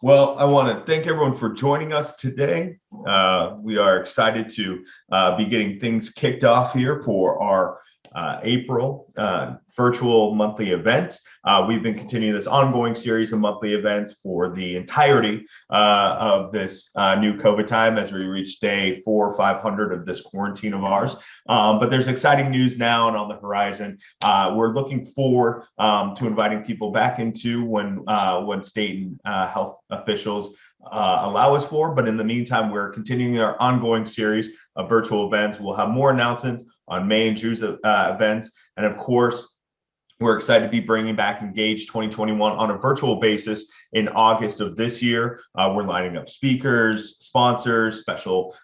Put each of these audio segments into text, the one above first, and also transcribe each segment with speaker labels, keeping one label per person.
Speaker 1: Well, I want to thank everyone for joining us today. We are excited to be getting things kicked off here for our April virtual monthly event. We've been continuing this ongoing series of monthly events for the entirety of this new COVID time as we reach day 400 or 500 of this quarantine of ours. But there's exciting news now and on the horizon. We're looking forward to inviting people back into when state and health officials allow us for. But in the meantime, we're continuing our ongoing series of virtual events. We'll have more announcements on May and June's events. And of course, we're excited to be bringing back Engage 2021 on a virtual basis in August of this year. We're lining up speakers, sponsors, special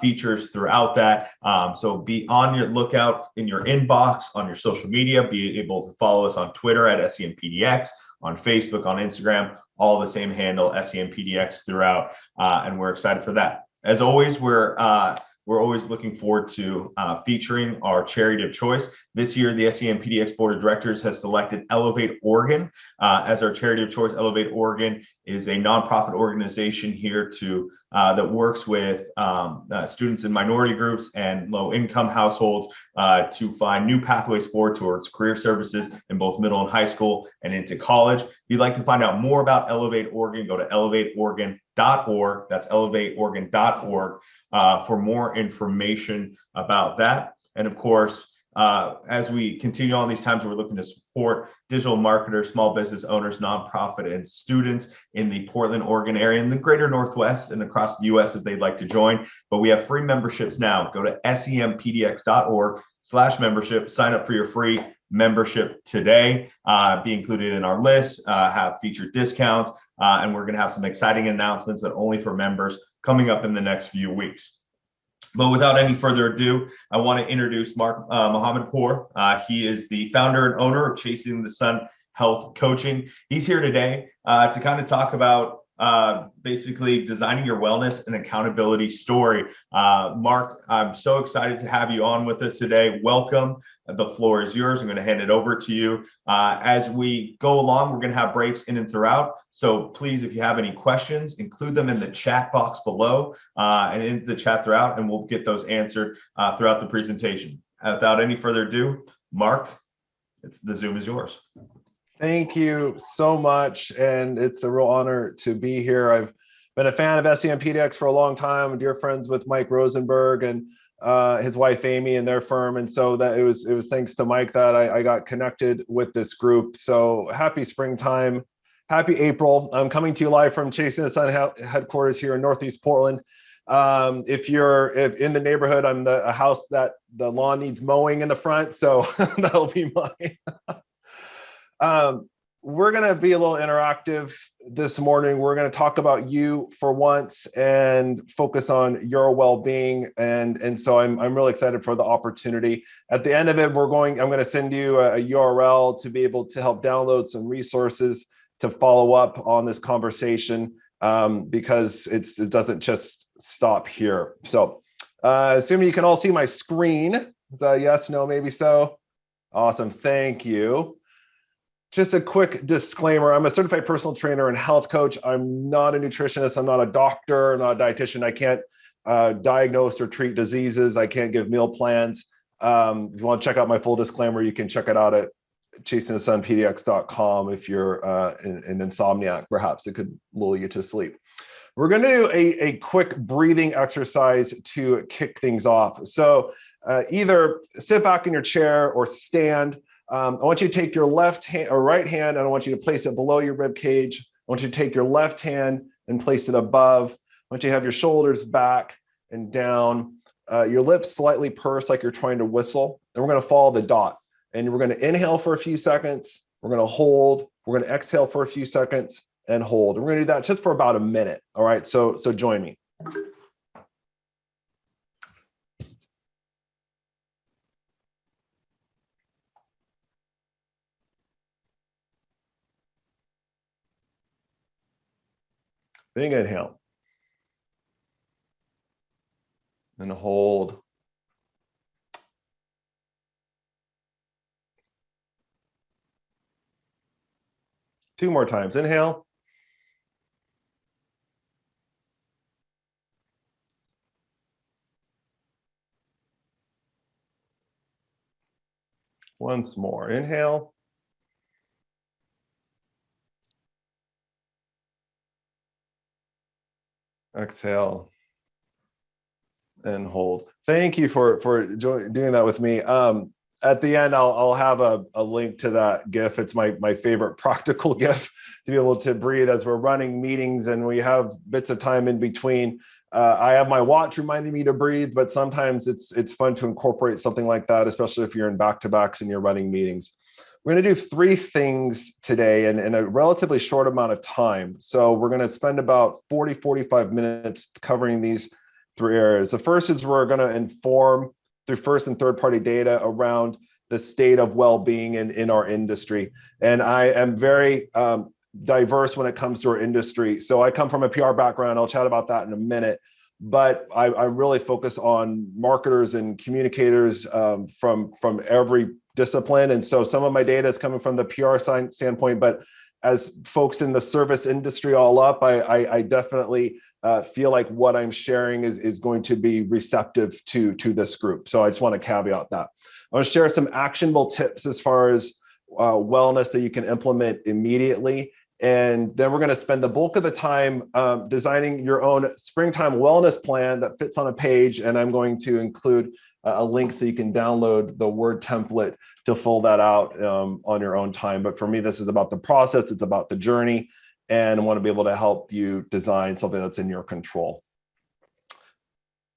Speaker 1: features throughout that. So be on your lookout in your inbox, on your social media. Be able to follow us on Twitter at SEMpdx, on Facebook, on Instagram, all the same handle, SEMpdx throughout. And we're excited for that. As always, we're always looking forward to featuring our charity of choice. This year, the SEMpdx Board of Directors has selected Elevate Oregon as our charity of choice. Elevate Oregon is a nonprofit organization here that works with students in minority groups and low-income households to find new pathways forward towards career services in both middle and high school and into college. If you'd like to find out more about Elevate Oregon, go to elevateoregon.org. That's elevateoregon.org. For more information about that. And of course, as we continue on these times, we're looking to support digital marketers, small business owners, nonprofit, and students in the Portland, Oregon area and the greater Northwest and across the US if they'd like to join. But we have free memberships now. Go to SEMpdx.org/membership, sign up for your free membership today, be included in our list, have featured discounts, and we're gonna have some exciting announcements that only for members coming up in the next few weeks. But without any further ado, I want to introduce Mark Mohammadpour. He is the founder and owner of Chasing the Sun Health Coaching. He's here today to kind of talk about basically designing your wellness and accountability story. Mark, I'm so excited to have you on with us today. Welcome. The floor is yours. I'm going to hand it over to you. As we go along, we're going to have breaks in and throughout. So please, if you have any questions, include them in the chat box below and in the chat throughout, and we'll get those answered throughout the presentation. Without any further ado, Mark, the Zoom is yours.
Speaker 2: Thank you so much. And it's a real honor to be here. I've been a fan of SEMpdx for a long time. I'm dear friends with Mike Rosenberg and his wife, Amy, and their firm. And so that it was thanks to Mike that I got connected with this group. So happy springtime. Happy April. I'm coming to you live from Chasing the Sun headquarters here in Northeast Portland. If you're in the neighborhood, I'm a house that the lawn needs mowing in the front. So that'll be mine. We're going to be a little interactive this morning. We're going to talk about you for once and focus on your well-being. And so I'm really excited for the opportunity. At the end of it, I'm going to send you a URL to be able to help download some resources to follow up on this conversation because it doesn't just stop here. So assuming you can all see my screen. Is that yes, no, maybe so? Awesome. Thank you. Just a quick disclaimer. I'm a certified personal trainer and health coach. I'm not a nutritionist. I'm not a doctor, I'm not a dietitian. I can't diagnose or treat diseases. I can't give meal plans. If you want to check out my full disclaimer, you can check it out at chasingthesunpdx.com. If you're an insomniac, perhaps it could lull you to sleep. We're going to do a quick breathing exercise to kick things off. So either sit back in your chair or stand. I want you to take your left hand or right hand, and I want you to place it below your rib cage. I want you to take your left hand and place it above. I want you to have your shoulders back and down, your lips slightly pursed like you're trying to whistle. And we're going to follow the dot. And we're going to inhale for a few seconds. We're going to hold. We're going to exhale for a few seconds and hold. And we're going to do that just for about a minute. All right, so join me. Big inhale. And hold. Two more times. Inhale. Once more, inhale. Exhale. And hold. Thank you for doing that with me. At the end, I'll have a link to that GIF. It's my favorite practical GIF to be able to breathe as we're running meetings and we have bits of time in between. I have my watch reminding me to breathe, but sometimes it's fun to incorporate something like that, especially if you're in back-to-backs and you're running meetings. We're going to do 3 things today in a relatively short amount of time. So we're going to spend about 45 minutes covering these 3 areas. The first is we're going to inform through first and third party data around the state of well-being in our industry. And I am very diverse when it comes to our industry. So I come from a PR background. I'll chat about that in a minute. But I really focus on marketers and communicators from every discipline. And so some of my data is coming from the PR standpoint, but as folks in the service industry all up, I definitely feel like what I'm sharing is going to be receptive to this group. So I just want to caveat that. I want to share some actionable tips as far as wellness that you can implement immediately. And then we're going to spend the bulk of the time designing your own springtime wellness plan that fits on a page. And I'm going to include a link so you can download the Word template to fill that out on your own time. But for me, this is about the process. It's about the journey. And I want to be able to help you design something that's in your control.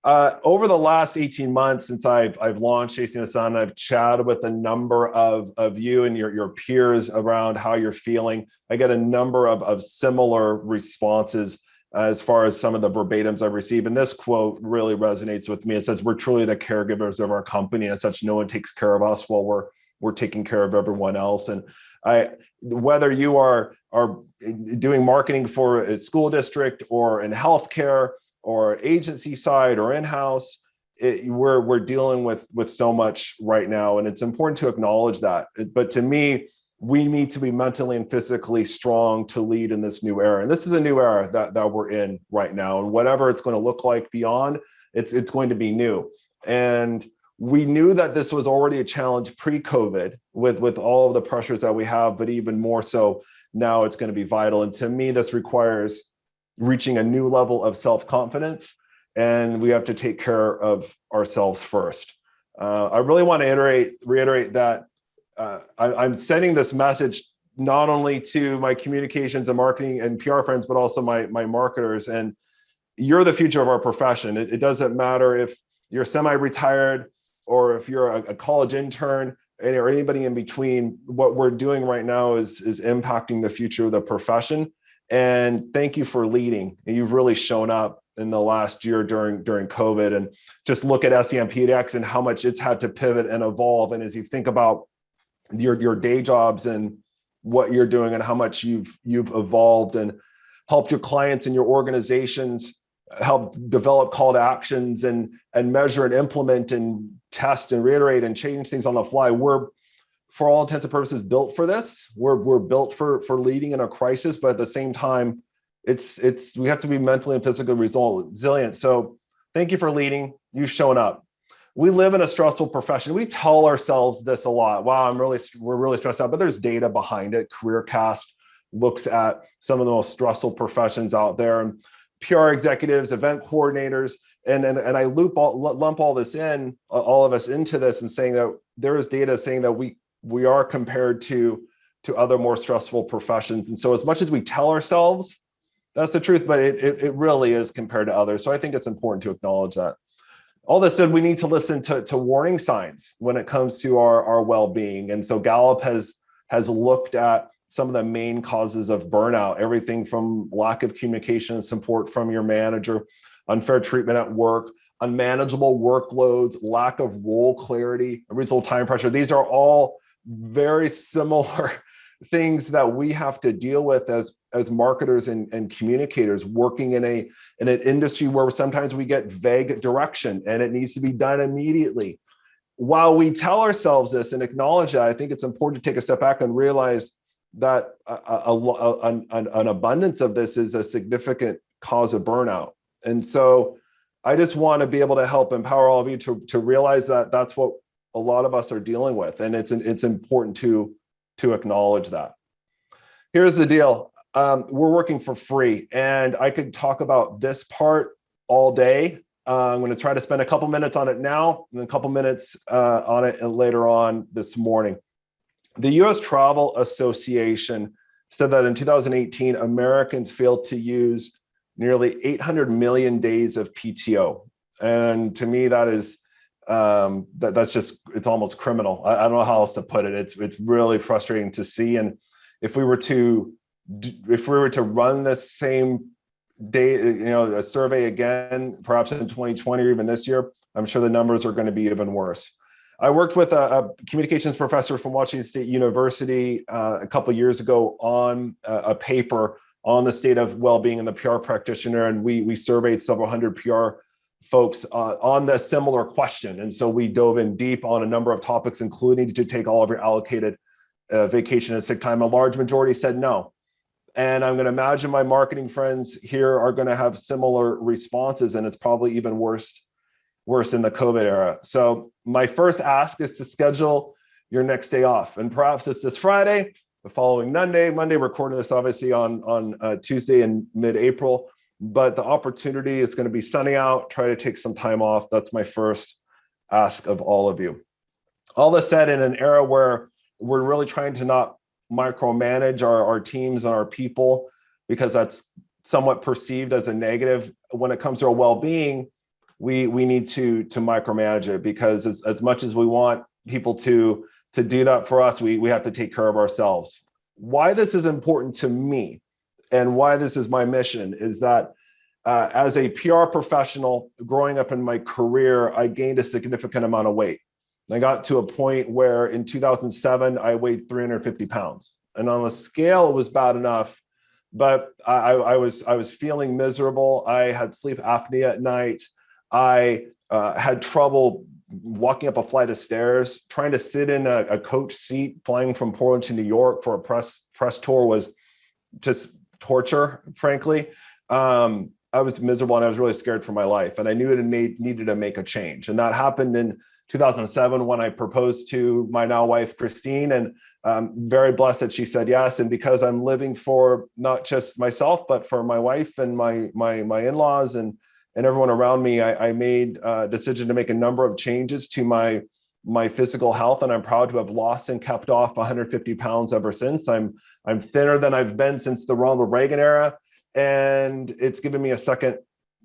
Speaker 2: Over the last 18 months since I've launched Chasing the Sun, I've chatted with a number of you and your peers around how you're feeling. I get a number of similar responses as far as some of the verbatims I've received. And this quote really resonates with me. It says, "We're truly the caregivers of our company. And as such, no one takes care of us while we're taking care of everyone else." And whether you are doing marketing for a school district or in healthcare or agency side or in-house, we're dealing with so much right now. And it's important to acknowledge that. But to me, we need to be mentally and physically strong to lead in this new era. And this is a new era that we're in right now. And whatever it's going to look like beyond, it's going to be new. And we knew that this was already a challenge pre-COVID with all of the pressures that we have, but even more so now it's going to be vital. And to me, this requires reaching a new level of self-confidence, and we have to take care of ourselves first. I really want to reiterate that I'm sending this message not only to my communications and marketing and PR friends, but also my marketers. And you're the future of our profession. It doesn't matter if you're semi-retired or if you're a college intern or anybody in between. What we're doing right now is impacting the future of the profession. And thank you for leading. And you've really shown up in the last year during COVID. And just look at SEMpdx and how much it's had to pivot and evolve. And as you think about your day jobs and what you're doing and how much you've evolved and helped your clients and your organizations help develop call to actions and measure and implement and test and reiterate and change things on the fly. We're, for all intents and purposes, built for this. We're built for leading in a crisis, but at the same time, we have to be mentally and physically resilient. So thank you for leading. You've shown up. We live in a stressful profession. We tell ourselves this a lot. Wow, we're really stressed out, but there's data behind it. CareerCast looks at some of the most stressful professions out there, and PR executives, event coordinators, and I lump all this in, all of us into this, and saying that there is data saying that we are compared to other more stressful professions. And so as much as we tell ourselves that's the truth, but it really is compared to others. So I think it's important to acknowledge that. All this said, we need to listen to warning signs when it comes to our well-being. And so Gallup has looked at some of the main causes of burnout, everything from lack of communication and support from your manager, unfair treatment at work, unmanageable workloads, lack of role clarity, unreasonable time pressure. These are all very similar things that we have to deal with as marketers and communicators working in an industry where sometimes we get vague direction and it needs to be done immediately. While we tell ourselves this and acknowledge that, I think it's important to take a step back and realize that an abundance of this is a significant cause of burnout. And so I just want to be able to help empower all of you to realize that that's what a lot of us are dealing with, and it's important to acknowledge that. Here's the deal. We're working for free, and I could talk about this part all day. I'm going to try to spend a couple minutes on it now and a couple minutes on it later on this morning. The U.S. Travel Association said that in 2018, Americans failed to use nearly 800 million days of PTO. And to me, that is, that's just, it's almost criminal. I don't know how else to put it. It's really frustrating to see. And if we were to run the same day, a survey again, perhaps in 2020 or even this year, I'm sure the numbers are going to be even worse. I worked with a communications professor from Washington State University a couple of years ago on a paper on the state of well-being in the PR practitioner, and we surveyed several hundred PR folks on the similar question. And so we dove in deep on a number of topics, including to take all of your allocated vacation and sick time. A large majority said no. And I'm going to imagine my marketing friends here are going to have similar responses, and it's probably even worse in the COVID era. So my first ask is to schedule your next day off. And perhaps it's this Friday, the following Monday, recording this obviously on Tuesday in mid-April, but the opportunity is going to be sunny out. Try to take some time off. That's my first ask of all of you. All this said, in an era where we're really trying to not micromanage our teams and our people, because that's somewhat perceived as a negative. When it comes to our well-being, we need to micromanage it, because as much as we want people to do that for us, we have to take care of ourselves. Why this is important to me and why this is my mission is that as a PR professional growing up in my career, I gained a significant amount of weight. I got to a point where in 2007, I weighed 350 pounds. And on the scale, it was bad enough, but I was feeling miserable. I had sleep apnea at night. I had trouble walking up a flight of stairs. Trying to sit in a coach seat, flying from Portland to New York for a press tour was just torture, frankly. I was miserable, and I was really scared for my life. And I knew it needed to make a change. And that happened in 2007 when I proposed to my now wife, Christine, and I'm very blessed that she said yes. And because I'm living for not just myself, but for my wife and my in-laws and everyone around me, I made a decision to make a number of changes to my physical health, and I'm proud to have lost and kept off 150 pounds ever since. I'm thinner than I've been since the Ronald Reagan era, and it's given me a second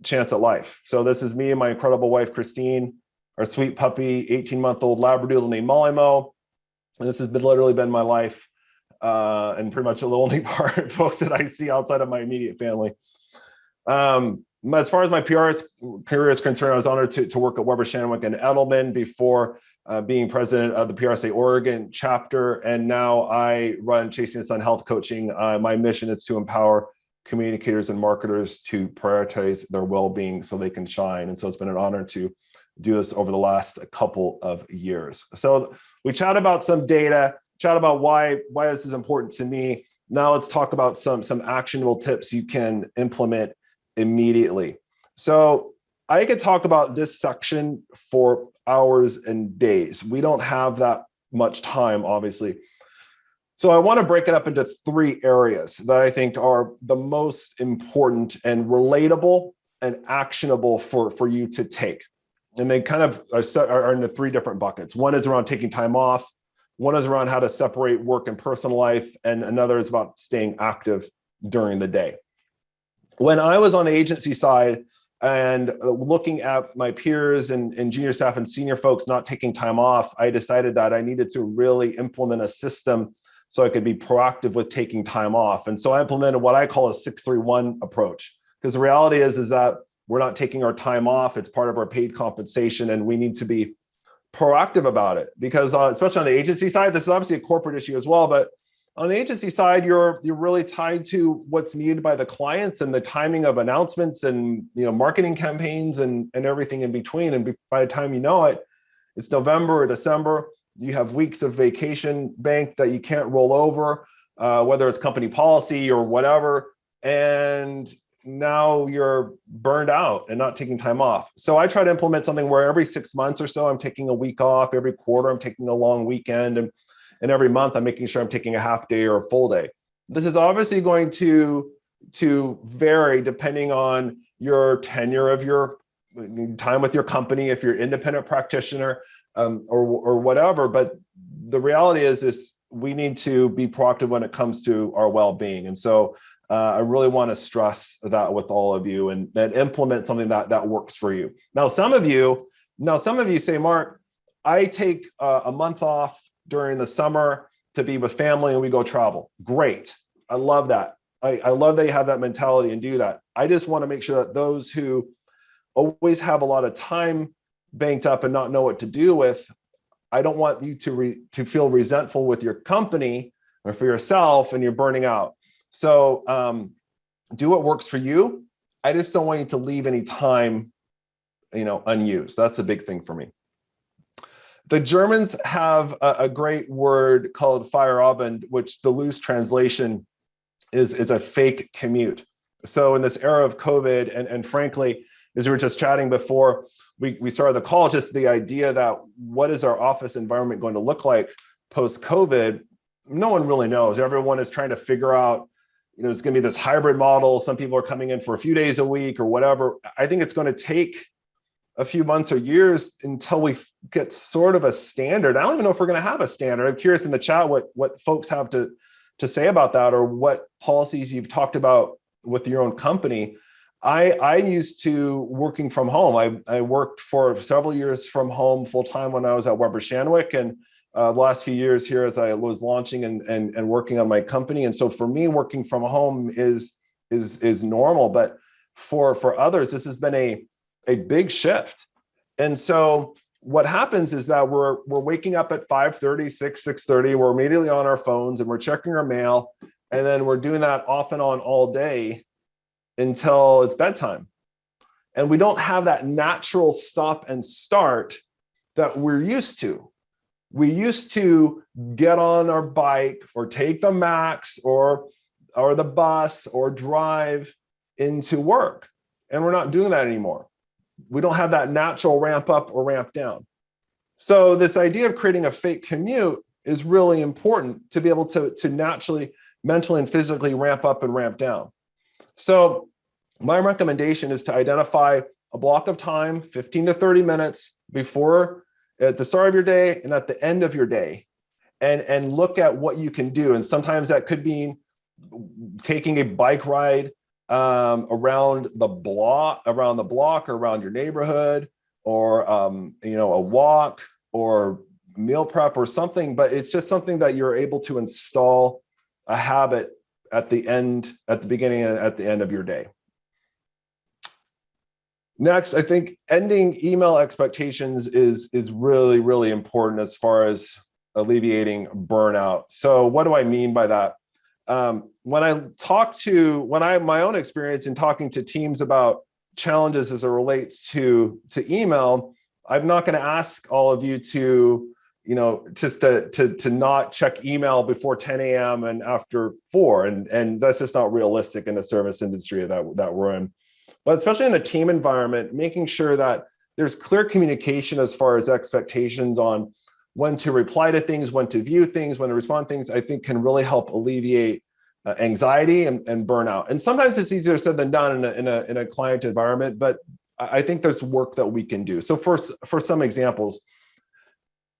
Speaker 2: chance at life. So this is me and my incredible wife, Christine, our sweet puppy, 18-month-old Labradoodle named Molly-Mo. And this has literally been my life, and pretty much the only part folks that I see outside of my immediate family. As far as my career is concerned, I was honored to work at Weber Shandwick and Edelman before being president of the PRSA Oregon chapter. And now I run Chasing the Sun Health Coaching. My mission is to empower communicators and marketers to prioritize their well-being so they can shine. And so it's been an honor to do this over the last couple of years. So we chat about some data, chat about why this is important to me. Now let's talk about some actionable tips you can implement immediately. So I could talk about this section for hours and days. We don't have that much time, obviously. So I want to break it up into 3 areas that I think are the most important and relatable and actionable for you to take. And they kind of are into 3 different buckets. One is around taking time off. One is around how to separate work and personal life. And another is about staying active during the day. When I was on the agency side and looking at my peers and junior staff and senior folks not taking time off, I decided that I needed to really implement a system so I could be proactive with taking time off. And so I implemented what I call a 6-3-1 approach, because the reality is that we're not taking our time off. It's part of our paid compensation, and we need to be proactive about it, because especially on the agency side, this is obviously a corporate issue as well, but on the agency side, you're really tied to what's needed by the clients and the timing of announcements and marketing campaigns and everything in between. And by the time you know it, it's November or December. You have weeks of vacation bank that you can't roll over, whether it's company policy or whatever. And now you're burned out and not taking time off. So I try to implement something where every 6 months or so, I'm taking a week off. Every quarter, I'm taking a long weekend. And every month, I'm making sure I'm taking a half day or a full day. This is obviously going to vary depending on your tenure of your time with your company, if you're an independent practitioner or whatever. But the reality is we need to be proactive when it comes to our well-being. And so I really want to stress that with all of you and implement something that works for you. Now, some of you say, Mark, I take a month off during the summer to be with family and we go travel. Great. I love that. I love that you have that mentality and do that. I just want to make sure that those who always have a lot of time banked up and not know what to do with, I don't want you to feel resentful with your company or for yourself and you're burning out. So do what works for you. I just don't want you to leave any time, unused. That's a big thing for me. The Germans have a great word called Feierabend, which the loose translation is a fake commute. So in this era of COVID, and frankly, as we were just chatting before we started the call, just the idea that what is our office environment going to look like post-COVID, no one really knows. Everyone is trying to figure out, it's going to be this hybrid model. Some people are coming in for a few days a week or whatever. I think it's going to take a few months or years until we get sort of a standard. I don't even know if we're going to have a standard. I'm curious in the chat what folks have to say about that, or what policies you've talked about with your own company. I'm used to working from home. I worked for several years from home full-time when I was at Weber Shandwick, and the last few years here as I was launching and working on my company. And so for me, working from home is normal, but for others, this has been a big shift. And so what happens is that we're waking up at 5:30, 6:30, we're immediately on our phones and we're checking our mail. And then we're doing that off and on all day until it's bedtime. And we don't have that natural stop and start that we're used to. We used to get on our bike or take the Max or the bus or drive into work. And we're not doing that anymore. We don't have that natural ramp up or ramp down. So this idea of creating a fake commute is really important to be able to naturally, mentally and physically ramp up and ramp down. So my recommendation is to identify a block of time, 15 to 30 minutes before, at the start of your day and at the end of your day, and look at what you can do. And sometimes that could mean taking a bike ride around the block, or around your neighborhood, or a walk or meal prep or something. But it's just something that you're able to install a habit at the beginning and at the end of your day. Next, I think ending email expectations is really, really important as far as alleviating burnout. So what do I mean by that? My own experience in talking to teams about challenges as it relates to email, I'm not going to ask all of you to, just to not check email before 10 a.m. and after 4. And that's just not realistic in the service industry that we're in. But especially in a team environment, making sure that there's clear communication as far as expectations on when to reply to things, when to view things, when to respond to things, I think can really help alleviate anxiety and burnout. And sometimes it's easier said than done in a client environment, but I think there's work that we can do. So for some examples,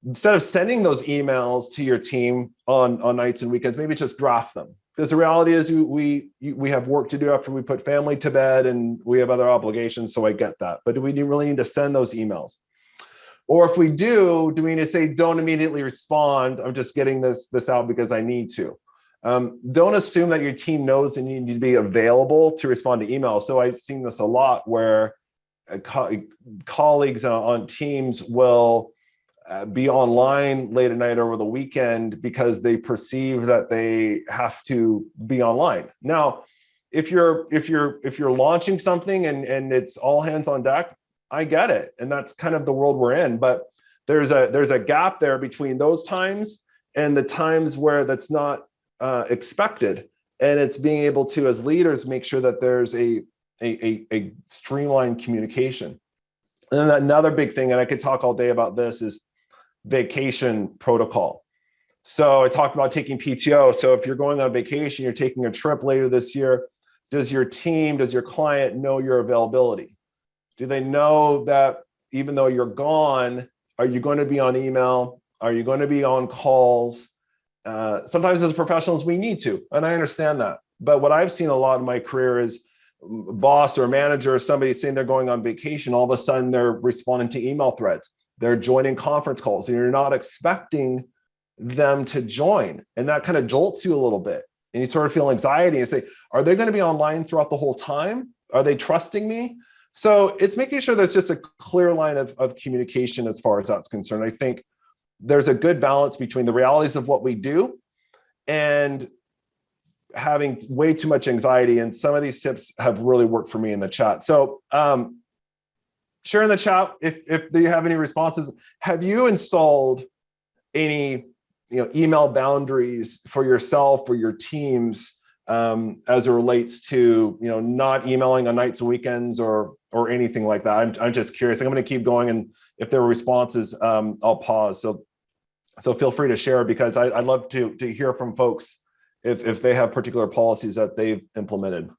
Speaker 2: instead of sending those emails to your team on nights and weekends, maybe just draft them. Because the reality is we have work to do after we put family to bed and we have other obligations, so I get that. But do we really need to send those emails? Or if we do we need to say, don't immediately respond, I'm just getting this out because I need to. Don't assume that your team knows and you need to be available to respond to emails. So I've seen this a lot where colleagues on teams will be online late at night over the weekend because they perceive that they have to be online. Now, if you're launching something and it's all hands on deck, I get it, and that's kind of the world we're in. But there's a gap there between those times and the times where that's not expected, and it's being able to, as leaders, make sure that there's a a streamlined communication. And then another big thing, and I could talk all day about this, is vacation protocol. So I talked about taking PTO. So if you're going on vacation, you're taking a trip later this year, does your team, does your client know your availability? Do they know that even though you're gone, are you going to be on email? Are you going to be on calls? Sometimes as professionals, we need to, and I understand that. But what I've seen a lot in my career is boss or manager or somebody saying they're going on vacation, all of a sudden they're responding to email threads. They're joining conference calls, and you're not expecting them to join. And that kind of jolts you a little bit. And you sort of feel anxiety and say, are they going to be online throughout the whole time? Are they trusting me? So it's making sure there's just a clear line of communication as far as that's concerned. I think there's a good balance between the realities of what we do and having way too much anxiety. And some of these tips have really worked for me in the chat. So share in the chat if you have any responses. Have you installed any email boundaries for yourself or your teams as it relates to not emailing on nights and weekends or anything like that? I'm just curious. I'm going to keep going, and if there are responses, I'll pause. So feel free to share, because I'd love to hear from folks if they have particular policies that they've implemented.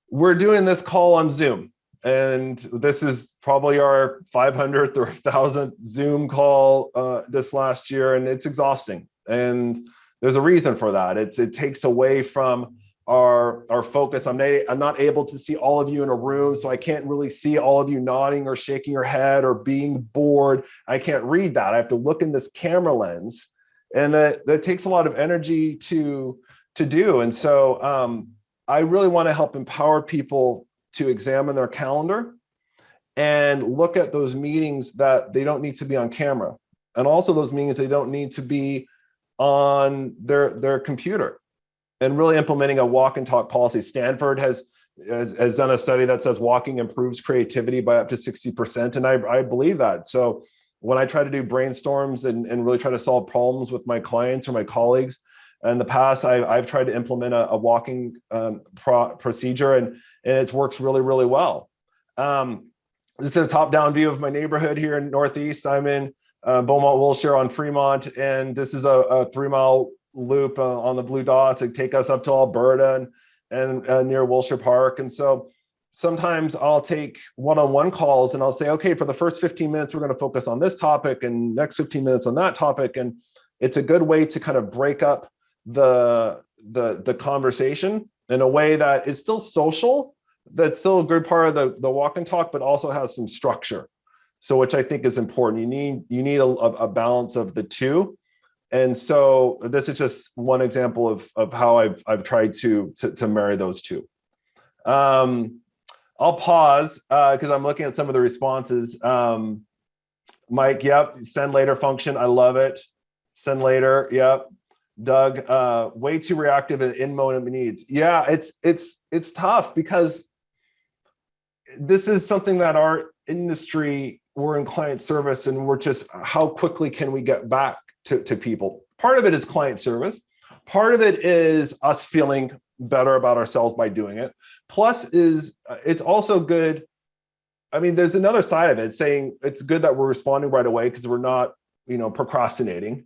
Speaker 2: We're doing this call on Zoom, and this is probably our 500th or 1,000th Zoom call this last year, and it's exhausting. And there's a reason for that. It takes away from our focus. I'm not able to see all of you in a room, so I can't really see all of you nodding or shaking your head or being bored. I can't read that. I have to look in this camera lens, and that takes a lot of energy to do. And so I really want to help empower people to examine their calendar and look at those meetings that they don't need to be on camera, and also those meetings they don't need to be on their computer, and really implementing a walk and talk policy. Stanford has done a study that says walking improves creativity by up to 60%. And I believe that. So when I try to do brainstorms and really try to solve problems with my clients or my colleagues, in the past, I've tried to implement a walking procedure, and it works really, really well. This is a top-down view of my neighborhood here in Northeast. I'm in Beaumont, Wilshire on Fremont, and this is a 3-mile loop on the blue dot to take us up to Alberta and near Wilshire Park. And so sometimes I'll take one-on-one calls, and I'll say, okay, for the first 15 minutes, we're going to focus on this topic, and next 15 minutes on that topic. And it's a good way to kind of break up the conversation in a way that is still social, that's still a good part of the walk and talk, but also has some structure. So, which I think is important. You need a balance of the two. And so this is just one example of how I've tried to marry those two. I'll pause because I'm looking at some of the responses. Mike, yep, send later function. I love it. Send later, yep. Doug, way too reactive and in moment needs. Yeah, it's tough because this is something that our industry, we're in client service, and we're just, how quickly can we get back to people? Part of it is client service. Part of it is us feeling better about ourselves by doing it. Plus it's also good. I mean, there's another side of it saying it's good that we're responding right away because we're not, procrastinating.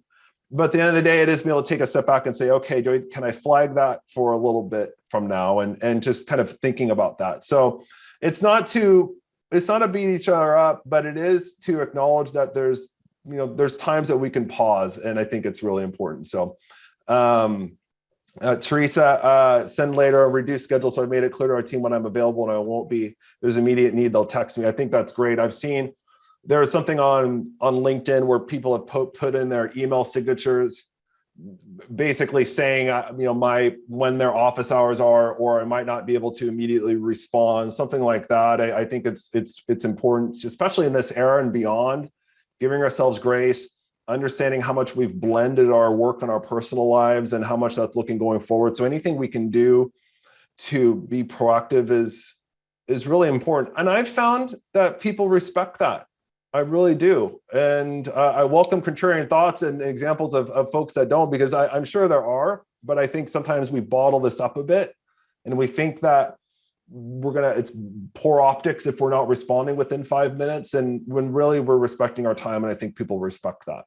Speaker 2: But at the end of the day, it is being able to take a step back and say, okay, can I flag that for a little bit from now? And just kind of thinking about that. So it's not to beat each other up, but it is to acknowledge that there's times that we can pause. And I think it's really important. So Teresa, send later, reduce schedule. So I made it clear to our team when I'm available and I won't be. If there's immediate need, they'll text me. I think that's great. I've seen there is something on LinkedIn where people have put in their email signatures, basically saying, when their office hours are, or I might not be able to immediately respond, something like that. I think it's important, especially in this era and beyond, giving ourselves grace, understanding how much we've blended our work and our personal lives and how much that's looking going forward. So anything we can do to be proactive is really important. And I've found that people respect that. I really do. And I welcome contrarian thoughts and examples of folks that don't, because I'm sure there are, but I think sometimes we bottle this up a bit and we think that it's poor optics if we're not responding within 5 minutes, and when really we're respecting our time, and I think people respect that.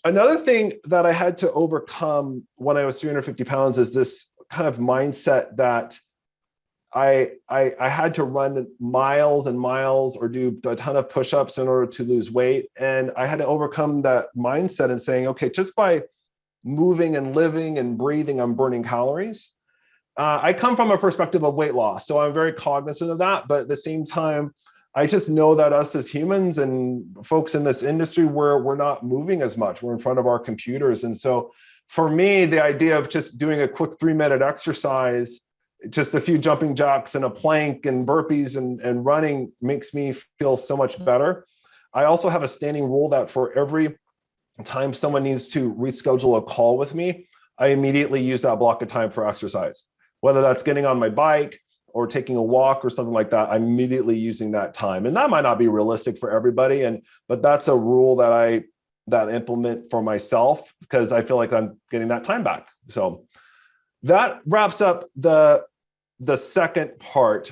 Speaker 2: Another thing that I had to overcome when I was 350 pounds is this kind of mindset that I had to run miles and miles or do a ton of push-ups in order to lose weight. And I had to overcome that mindset and saying, okay, just by moving and living and breathing, I'm burning calories. I come from a perspective of weight loss, so I'm very cognizant of that. But at the same time, I just know that us as humans and folks in this industry, we're not moving as much. We're in front of our computers. And so for me, the idea of just doing a quick 3-minute exercise, just a few jumping jacks and a plank and burpees and running makes me feel so much better. I also have a standing rule that for every time someone needs to reschedule a call with me, I immediately use that block of time for exercise. Whether that's getting on my bike or taking a walk or something like that, I'm immediately using that time. And that might not be realistic for everybody, but that's a rule that I implement for myself because I feel like I'm getting that time back. So that wraps up the second part.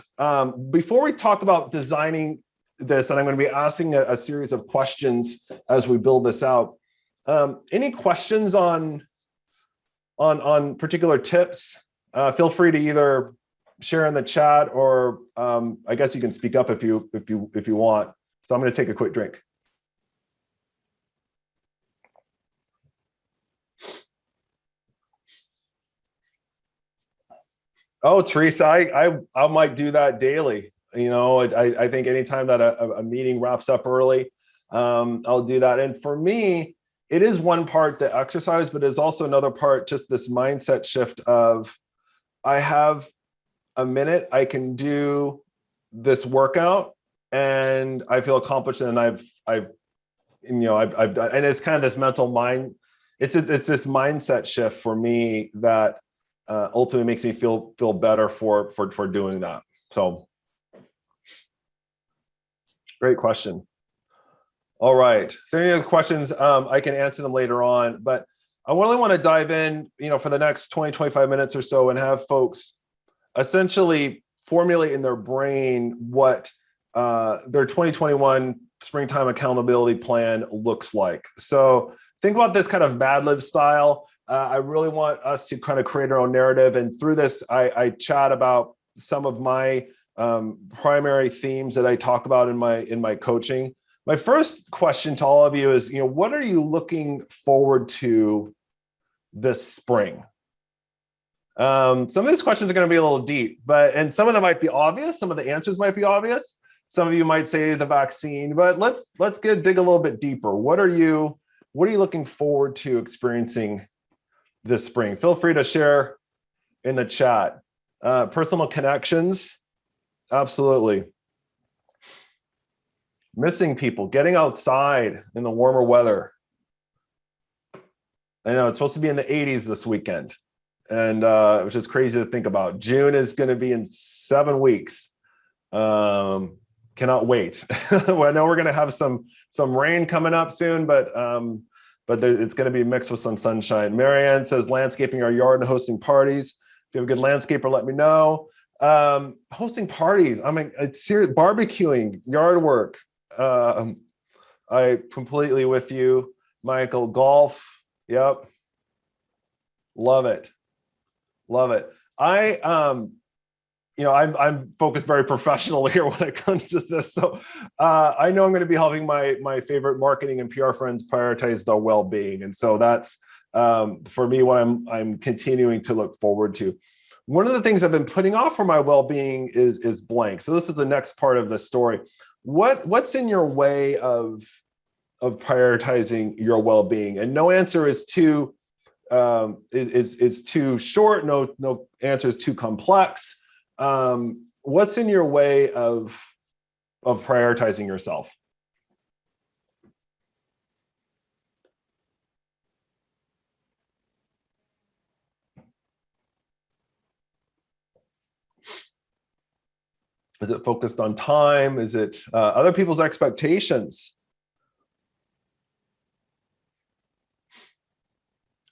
Speaker 2: Before we talk about designing this, and I'm going to be asking a series of questions as we build this out. Any questions on particular tips? Feel free to either share in the chat or I guess you can speak up if you want. So I'm going to take a quick drink. Oh, Teresa, I might do that daily. You know, I think anytime that a meeting wraps up early, I'll do that. And for me, it is one part the exercise, but it's also another part, just this mindset shift of I have a minute, I can do this workout and I feel accomplished. And I've and it's kind of this mental mind. It's this mindset shift for me that ultimately makes me feel better for doing that. So great question. All right. If there are any other questions, I can answer them later on, but I really want to dive in, for the next 20, 25 minutes or so and have folks essentially formulate in their brain what their 2021 springtime accountability plan looks like. So think about this kind of Mad Lib style. I really want us to kind of create our own narrative. And through this, I chat about some of my primary themes that I talk about in my coaching. My first question to all of you is, what are you looking forward to this spring? Some of these questions are going to be a little deep, and some of them might be obvious. Some of the answers might be obvious. Some of you might say the vaccine, but let's dig a little bit deeper. What are you looking forward to experiencing this spring? Feel free to share in the chat. Personal connections, absolutely. Missing people, getting outside in the warmer weather. I know it's supposed to be in the 80s this weekend, and which is crazy to think about. June is going to be in 7 weeks. Cannot wait. Well, I know we're going to have some rain coming up soon, but it's going to be mixed with some sunshine. Marianne says landscaping our yard and hosting parties. If you have a good landscaper, let me know. Hosting parties. I mean, it's serious. Barbecuing, yard work. I completely with you, Michael. Golf. Yep. Love it. I'm focused very professionally here when it comes to this. So I know I'm going to be helping my favorite marketing and PR friends prioritize their well-being. And so that's for me what I'm continuing to look forward to. One of the things I've been putting off for my well-being is blank. So this is the next part of the story. What's in your way of prioritizing your well-being? And no answer is too too short. No answer is too complex. What's in your way of prioritizing yourself? Is it focused on time? Is it other people's expectations?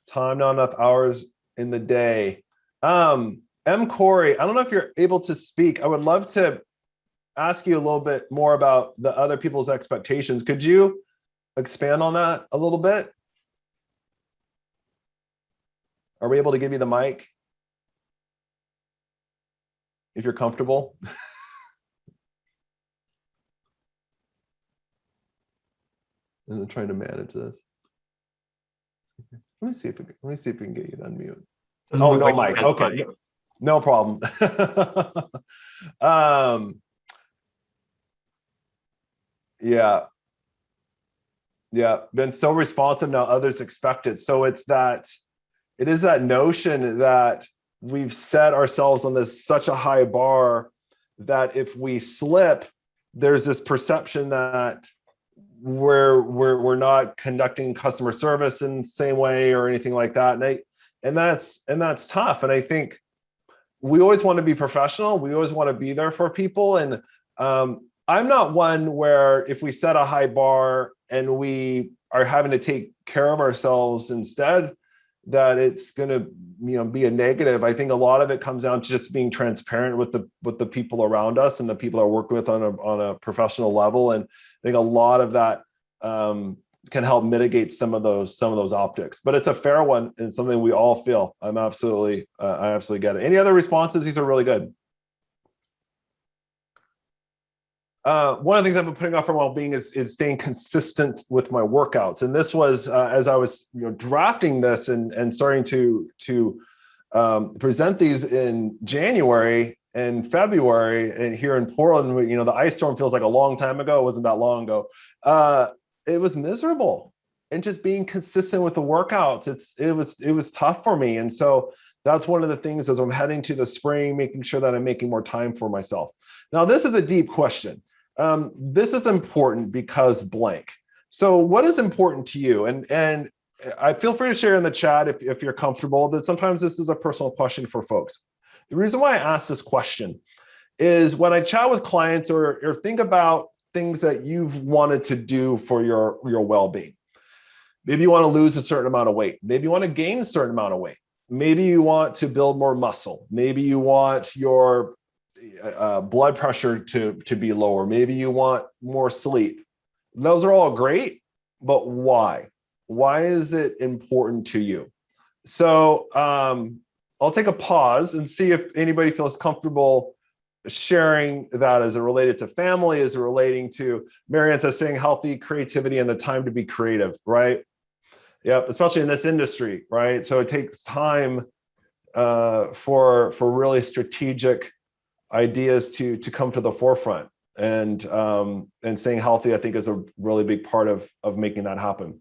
Speaker 2: Time, not enough hours in the day. Corey, I don't know if you're able to speak. I would love to ask you a little bit more about the other people's expectations. Could you expand on that a little bit? Are we able to give you the mic? If you're comfortable. I'm trying to manage this. Let me see if we can get you to unmute. Oh, no mic. Okay, no problem. Yeah, been so responsive now. Others expect it. So it is that notion that we've set ourselves on such a high bar that if we slip, there's this perception that we're not conducting customer service in the same way or anything like that. And that's tough. And I think we always want to be professional. We always want to be there for people. And I'm not one where if we set a high bar and we are having to take care of ourselves instead, that it's going to be a negative. I think a lot of it comes down to just being transparent with the people around us and the people I work with on a professional level. And I think a lot of that can help mitigate some of those optics. But it's a fair one and something we all feel. I absolutely get it. Any other responses? These are really good. One of the things I've been putting off for well-being is staying consistent with my workouts. And this was as I was drafting this and starting to present these in January and February, and here in Portland, the ice storm feels like a long time ago. It wasn't that long ago. It was miserable, and just being consistent with the workouts, it was tough for me. And so that's one of the things as I'm heading to the spring, making sure that I'm making more time for myself. Now, this is a deep question. This is important because blank. So what is important to you? And I feel free to share in the chat if you're comfortable, that sometimes this is a personal question for folks. The reason why I ask this question is when I chat with clients or think about things that you've wanted to do for your well-being. Maybe you want to lose a certain amount of weight. Maybe you want to gain a certain amount of weight. Maybe you want to build more muscle. Maybe you want your blood pressure to be lower. Maybe you want more sleep. Those are all great, but why? Why is it important to you? So I'll take a pause and see if anybody feels comfortable sharing that. Is it related to family? Is it relating to, Marianne says, staying healthy, creativity, and the time to be creative, right? Yep, especially in this industry, right? So it takes time for really strategic ideas to come to the forefront, and staying healthy, I think, is a really big part of making that happen.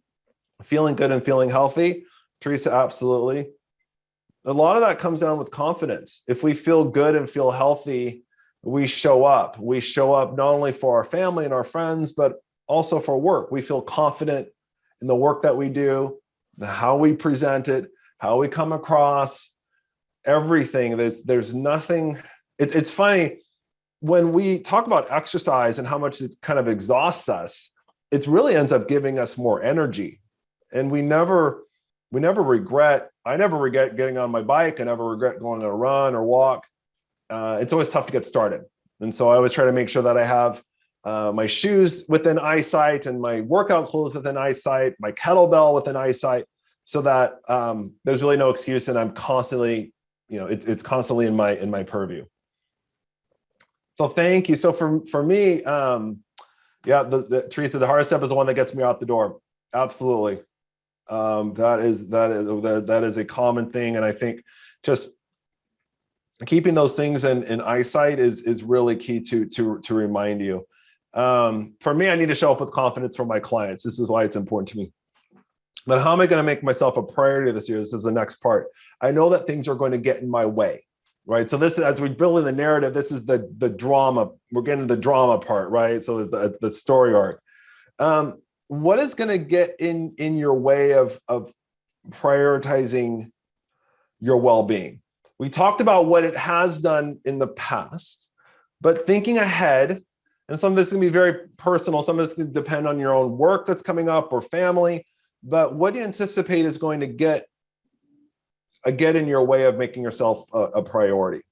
Speaker 2: Feeling good and feeling healthy, Teresa, absolutely. A lot of that comes down with confidence. If we feel good and feel healthy, we show up. We show up not only for our family and our friends, but also for work. We feel confident in the work that we do, how we present it, how we come across, everything. There's nothing. It's funny when we talk about exercise and how much it kind of exhausts us. It really ends up giving us more energy, and we never regret. I never regret getting on my bike. I never regret going on a run or walk. It's always tough to get started, and so I always try to make sure that I have my shoes within eyesight and my workout clothes within eyesight, my kettlebell within eyesight, so that there's really no excuse, and I'm constantly, it's constantly in my purview. So thank you. So for me, Teresa, the hardest step is the one that gets me out the door. Absolutely. That is a common thing, and I think just keeping those things in eyesight is really key to remind you. For me, I need to show up with confidence for my clients. This is why it's important to me. But how am I going to make myself a priority this year? This is the next part. I know that things are going to get in my way, right? So this, as we build in the narrative, this is the drama. We're getting to the drama part, right? So the story arc. What is going to get in your way of prioritizing your well-being? We talked about what it has done in the past, but thinking ahead, and some of this is going to be very personal, some of this can depend on your own work that's coming up or family, but what do you anticipate is going to get get in your way of making yourself a priority.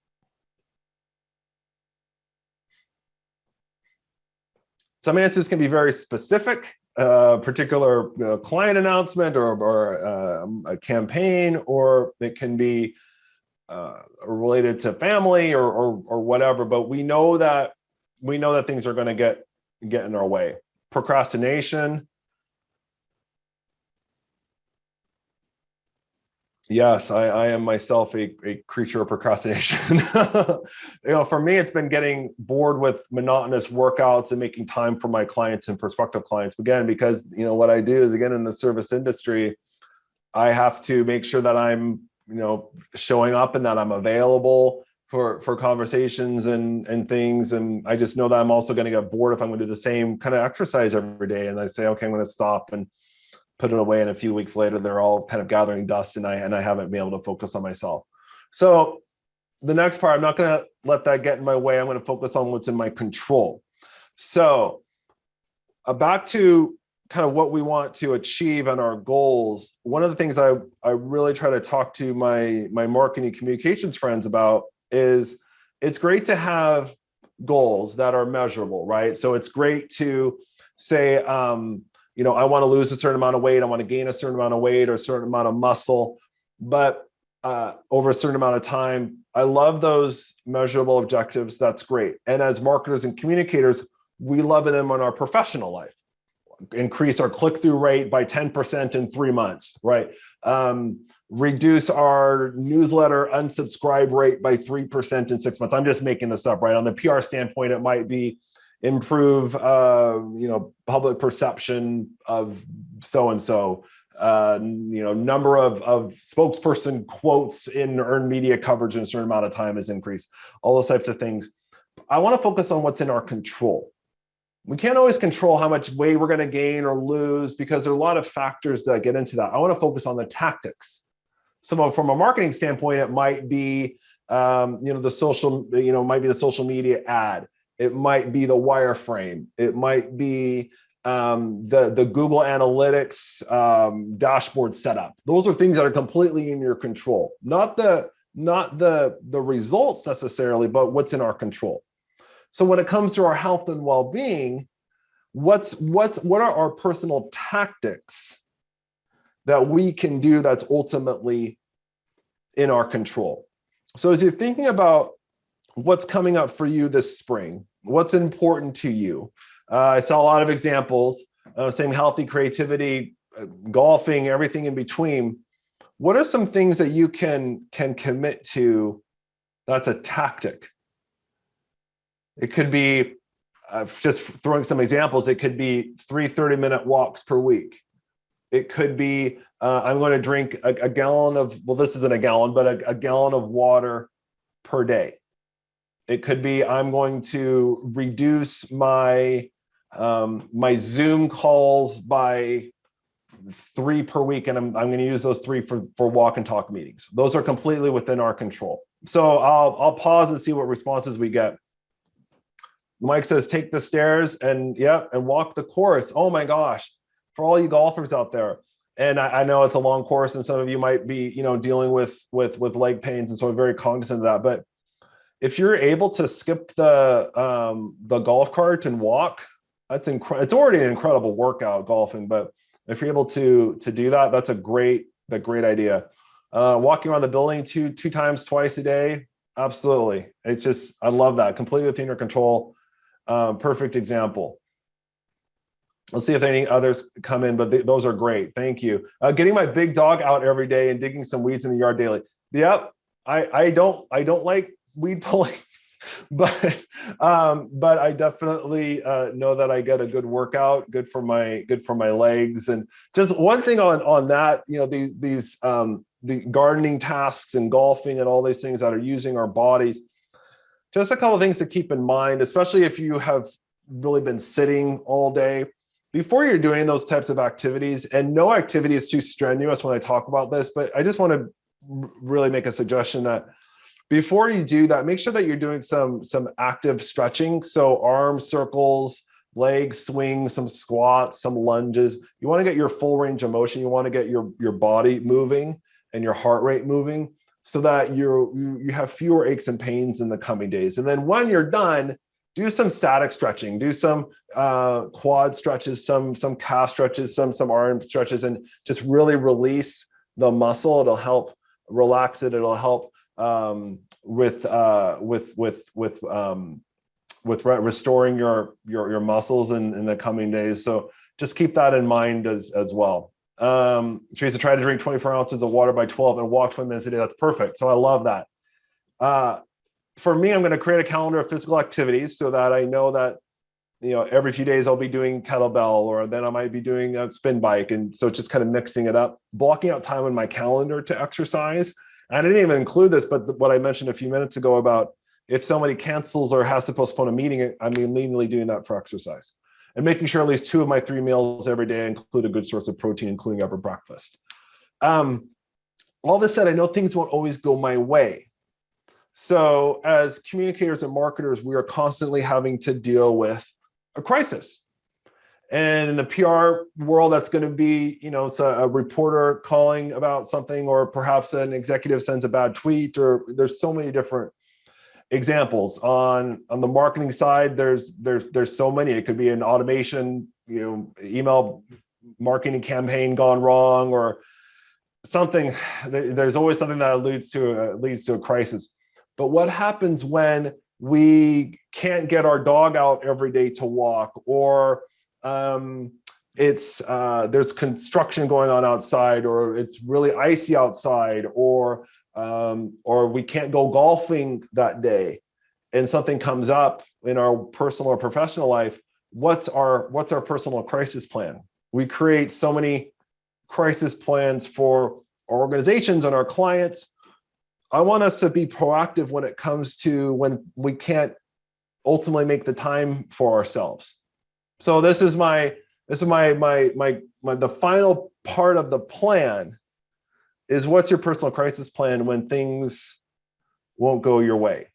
Speaker 2: Some answers can be very specific, particular client announcement or a campaign, or it can be related to family or whatever. But we know that things are going to get in our way. Procrastination. Yes, I am myself a creature of procrastination. For me, it's been getting bored with monotonous workouts and making time for my clients and prospective clients. Again, because what I do is, again, in the service industry, I have to make sure that I'm showing up and that I'm available for conversations and things. And I just know that I'm also going to get bored if I'm going to do the same kind of exercise every day. And I say, okay, I'm going to stop and put it away, and a few weeks later they're all kind of gathering dust, and I haven't been able to focus on myself. So the next part, I'm not going to let that get in my way. I'm going to focus on what's in my control. So back to kind of what we want to achieve and our goals. One of the things I really try to talk to my marketing communications friends about is it's great to have goals that are measurable, right? So it's great to say, I want to lose a certain amount of weight, I want to gain a certain amount of weight or a certain amount of muscle, but over a certain amount of time. I love those measurable objectives. That's great. And as marketers and communicators, we love them in our professional life. Increase our click-through rate by 10% in 3 months, right? Reduce our newsletter unsubscribe rate by 3% in 6 months. I'm just making this up, right? On the PR standpoint, it might be improve, public perception of so-and-so, number of spokesperson quotes in earned media coverage in a certain amount of time is increased, all those types of things. I want to focus on what's in our control. We can't always control how much weight we're going to gain or lose because there are a lot of factors that get into that. I want to focus on the tactics. So from a marketing standpoint, it might be, the social media ad. It might be the wireframe. It might be the Google Analytics dashboard setup. Those are things that are completely in your control. Not the results necessarily, but what's in our control. So when it comes to our health and well-being, what are our personal tactics that we can do that's ultimately in our control? So as you're thinking about what's coming up for you this spring, what's important to you? I saw a lot of examples, saying healthy, creativity, golfing, everything in between. What are some things that you can commit to that's a tactic? It could be, just throwing some examples, it could be 3 30-minute walks per week. It could be, I'm going to drink a gallon of, well, this isn't a gallon, but a gallon of water per day. It could be, I'm going to reduce my Zoom calls by 3 per week, and I'm going to use those 3 for walk and talk meetings. Those are completely within our control. So I'll pause and see what responses we get. Mike says, take the stairs and walk the course. Oh my gosh, for all you golfers out there. And I know it's a long course, and some of you might be, dealing with leg pains, and so I'm very cognizant of that. But if you're able to skip the golf cart and walk, it's already an incredible workout, golfing. But if you're able to do that, that's a great idea. Walking around the building two times, twice a day, absolutely. It's just, I love that. Completely within your control. Perfect example. Let's see if any others come in, but those are great. Thank you. Getting my big dog out every day and digging some weeds in the yard daily. Yep, I don't like weed pulling, but I definitely know that I get a good workout, good for my legs. And just one thing on that, the gardening tasks and golfing and all these things that are using our bodies. Just a couple of things to keep in mind, especially if you have really been sitting all day. Before you're doing those types of activities, and no activity is too strenuous when I talk about this, but I just want to really make a suggestion that before you do that, make sure that you're doing some active stretching. So arm circles, leg swings, some squats, some lunges. You want to get your full range of motion. You want to get your body moving. and your heart rate moving, so that you have fewer aches and pains in the coming days. And then when you're done, do some static stretching, do some quad stretches, some calf stretches, some arm stretches, and just really release the muscle. It'll help relax it. It'll help with restoring your muscles in the coming days. So just keep that in mind as well. Teresa, try to drink 24 ounces of water by 12 and walk 20 minutes a day. That's perfect. So I love that. For me, I'm going to create a calendar of physical activities so that I know that, every few days I'll be doing kettlebell, or then I might be doing a spin bike. And so just kind of mixing it up, blocking out time in my calendar to exercise. I didn't even include this, but what I mentioned a few minutes ago about if somebody cancels or has to postpone a meeting, I'm immediately doing that for exercise. And making sure at least 2 of my 3 meals every day include a good source of protein, including upper breakfast. All this said, I know things won't always go my way. So as communicators and marketers, we are constantly having to deal with a crisis. And in the PR world, that's going to be, it's a reporter calling about something, or perhaps an executive sends a bad tweet, or there's so many different examples. On the marketing side, there's so many. It could be an automation, email marketing campaign gone wrong, or something. There's always something that leads to a crisis. But what happens when we can't get our dog out every day to walk, or there's construction going on outside, or it's really icy outside, or we can't go golfing that day, and something comes up in our personal or professional life? What's our personal crisis plan? We create so many crisis plans for our organizations and our clients. I want us to be proactive when it comes to when we can't ultimately make the time for ourselves. So this is the final part of the plan is, what's your personal crisis plan when things won't go your way?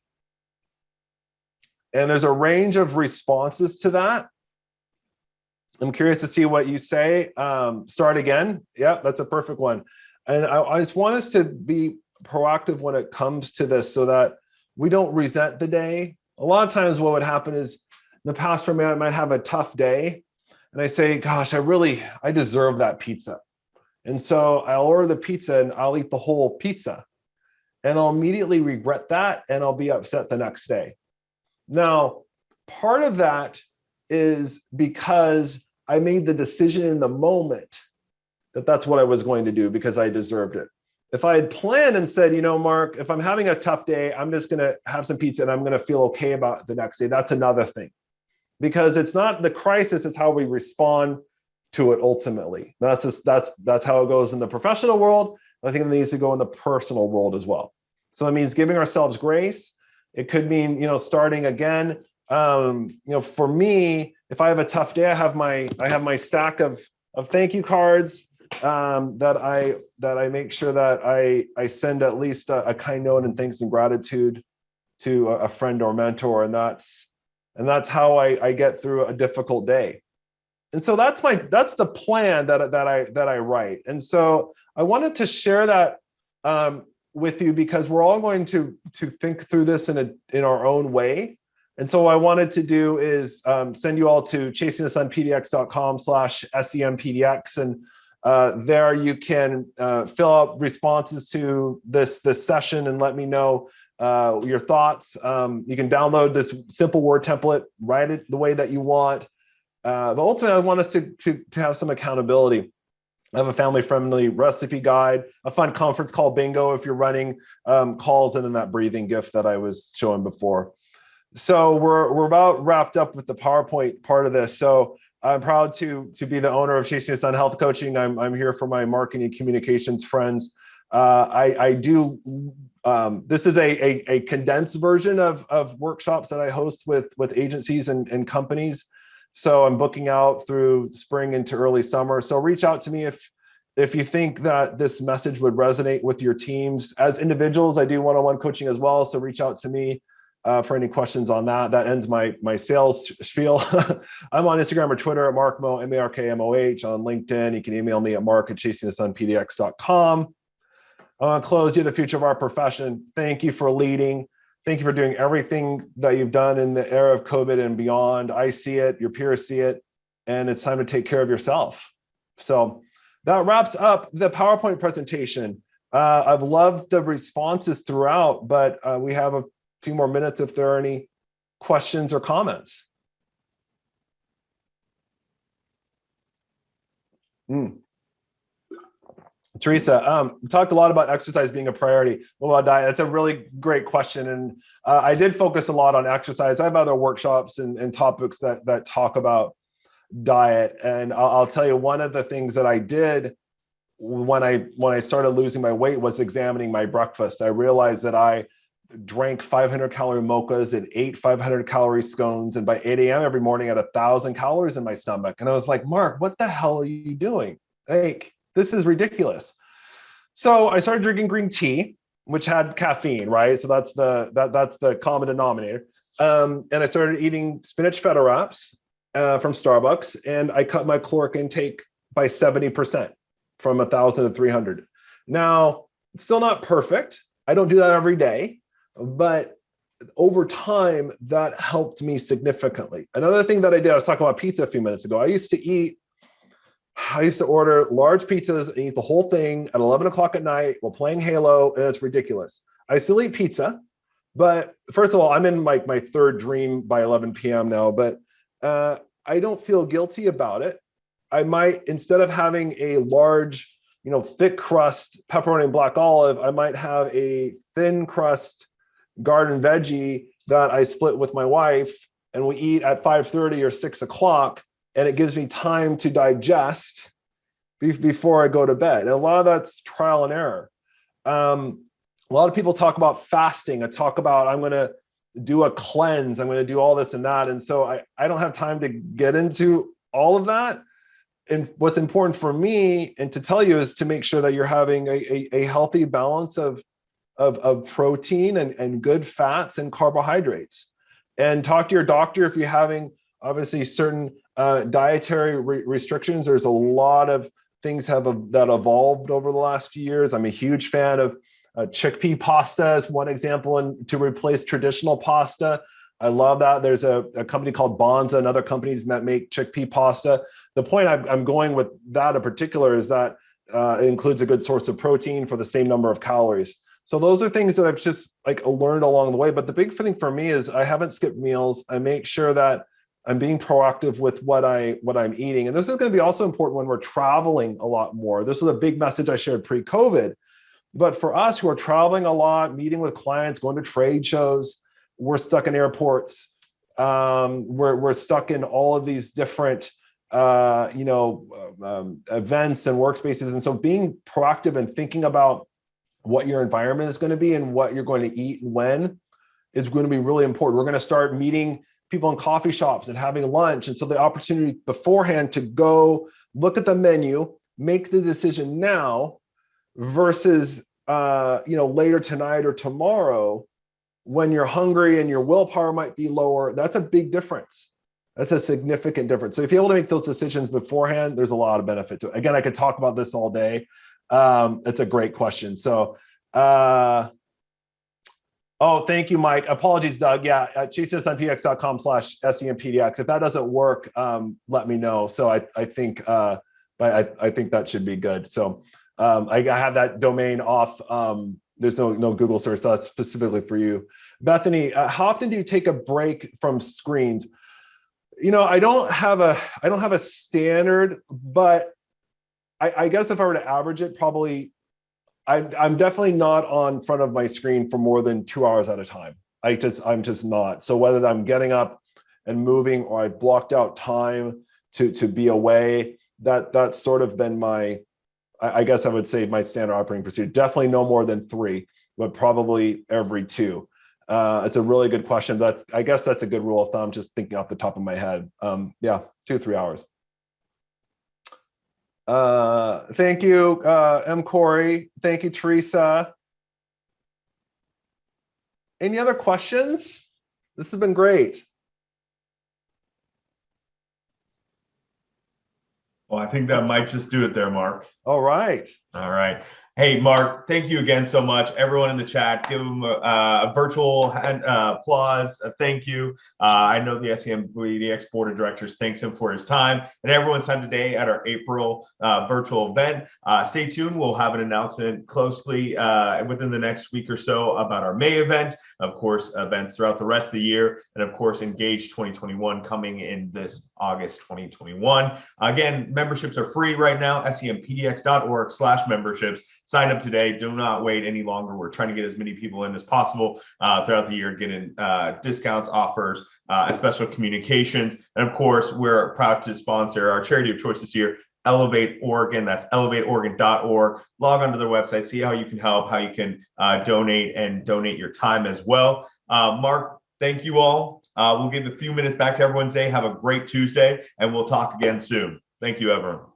Speaker 2: And there's a range of responses to that. I'm curious to see what you say. Start again. Yep, that's a perfect one. And I just want us to be proactive when it comes to this, so that we don't resent the day. A lot of times what would happen is, in the past for me, I might have a tough day and I say, gosh, I deserve that pizza. And so I'll order the pizza and I'll eat the whole pizza, and I'll immediately regret that, and I'll be upset the next day. Now, part of that is because I made the decision in the moment that that's what I was going to do because I deserved it. If I had planned and said, Mark, if I'm having a tough day, I'm just going to have some pizza and I'm going to feel okay about it the next day, that's another thing. Because it's not the crisis, it's how we respond to it ultimately. That's how it goes in the professional world. I think it needs to go in the personal world as well. So that means giving ourselves grace. It could mean, starting again. For me, if I have a tough day, I have my stack of thank you cards that I make sure that I send at least a kind note and thanks and gratitude to a friend or mentor, and that's how I get through a difficult day. And so that's the plan that I write. And so I wanted to share that with you, because we're all going to think through this in our own way. And so what I wanted to do is send you all to chasingthesunpdx.com/SEMpdx. And there you can fill out responses to this session and let me know your thoughts. You can download this simple Word template, write it the way that you want. But ultimately, I want us to have some accountability. I have a family-friendly recipe guide, a fun conference call bingo if you're running calls, and then that breathing gift that I was showing before. So we're about wrapped up with the PowerPoint part of this. So I'm proud to be the owner of Chasing the Sun Health Coaching. I'm here for my marketing and communications friends. I do. This is a condensed version of workshops that I host with agencies and companies. So I'm booking out through spring into early summer. So reach out to me if you think that this message would resonate with your teams. As individuals, I do one-on-one coaching as well. So reach out to me for any questions on that. That ends my sales spiel. I'm on Instagram or Twitter at Markmo, MARKMOH. On LinkedIn, you can email me at mark@chasingthesunpdx.com. I want to close. You're the future of our profession. Thank you for leading. Thank you for doing everything that you've done in the era of COVID and beyond. I see it, your peers see it, and it's time to take care of yourself. So that wraps up the PowerPoint presentation. I've loved the responses throughout, but we have a few more minutes if there are any questions or comments. Teresa, we talked a lot about exercise being a priority. What about diet? That's a really great question. And I did focus a lot on exercise. I have other workshops and topics that talk about diet. And I'll tell you, one of the things that I did when I started losing my weight was examining my breakfast. I realized that I drank 500 calorie mochas and ate 500 calorie scones. And by 8 a.m. every morning, I had 1,000 calories in my stomach. And I was like, Mark, what the hell are you doing? Like, this is ridiculous. So I started drinking green tea, which had caffeine, right? So that's the common denominator. And I started eating spinach feta wraps from Starbucks, and I cut my caloric intake by 70% from 1,000 to 300. Now, it's still not perfect. I don't do that every day, but over time, that helped me significantly. Another thing that I did, I was talking about pizza a few minutes ago. I used to order large pizzas and eat the whole thing at 11 o'clock at night while playing Halo, and it's ridiculous. I still eat pizza, but first of all, I'm in like my third dream by 11 p.m. now, but I don't feel guilty about it. I might, instead of having a large, thick crust pepperoni and black olive, I might have a thin crust garden veggie that I split with my wife, and we eat at 5:30 or 6 o'clock. And it gives me time to digest before I go to bed. And a lot of that's trial and error. A lot of people talk about fasting. I talk about, I'm going to do a cleanse. I'm going to do all this and that. And so I don't have time to get into all of that. And what's important for me and to tell you is to make sure that you're having a healthy balance of protein and good fats and carbohydrates. And talk to your doctor if you're having obviously certain dietary restrictions. There's a lot of things that evolved over the last few years. I'm a huge fan of chickpea pasta as one example, and to replace traditional pasta. I love that. There's a company called Bonza and other companies that make chickpea pasta. The point I'm going with that in particular is that it includes a good source of protein for the same number of calories. So those are things that I've just learned along the way. But the big thing for me is I haven't skipped meals. I make sure that I'm being proactive with what I'm eating. And this is going to be also important when we're traveling a lot more. This was a big message I shared pre-COVID. But for us who are traveling a lot, meeting with clients, going to trade shows, we're stuck in airports. We're stuck in all of these different events and workspaces. And so being proactive and thinking about what your environment is going to be and what you're going to eat and when is going to be really important. We're going to start meeting people in coffee shops and having lunch. And so the opportunity beforehand to go look at the menu, make the decision now versus, later tonight or tomorrow when you're hungry and your willpower might be lower. That's a big difference. That's a significant difference. So if you're able to make those decisions beforehand, there's a lot of benefit to it. Again, I could talk about this all day. It's a great question. So, oh, thank you, Mike. Apologies, Doug. Yeah, at chasesonpdx.com/SEMpdx. If that doesn't work, let me know. So I think that should be good. So I have that domain off. There's no Google search. So that's specifically for you. Bethany, how often do you take a break from screens? I don't have a standard, but I guess if I were to average it, probably I'm definitely not on front of my screen for more than 2 hours at a time. I'm just not. So whether I'm getting up and moving or I've blocked out time to be away, that's sort of been I guess I would say my standard operating procedure. Definitely no more than 3, but probably every 2. It's a really good question. I guess that's a good rule of thumb, just thinking off the top of my head. 2 to 3 hours. Thank you, M. Corey. Thank you, Teresa. Any other questions? This has been great.
Speaker 1: Well, I think that might just do it there, Mark.
Speaker 2: All right.
Speaker 1: All right. Hey, Mark, thank you again so much. Everyone in the chat, give them a virtual applause. Thank you. I know the SEMpdx board of directors thanks him for his time and everyone's time today at our April virtual event. Stay tuned. We'll have an announcement closely within the next week or so about our May event. Of course, events throughout the rest of the year. And of course, Engage 2021 coming in this August 2021. Again, memberships are free right now, SEMpdx.org/memberships. Sign up today. Do not wait any longer. We're trying to get as many people in as possible throughout the year, getting discounts, offers, and special communications. And of course, we're proud to sponsor our charity of choice this year, Elevate Oregon. That's elevateoregon.org. Log onto their website, see how you can help, how you can donate, and donate your time as well. Mark, thank you all. We'll give a few minutes back to everyone. Say have a great Tuesday, and we'll talk again soon. Thank you, everyone.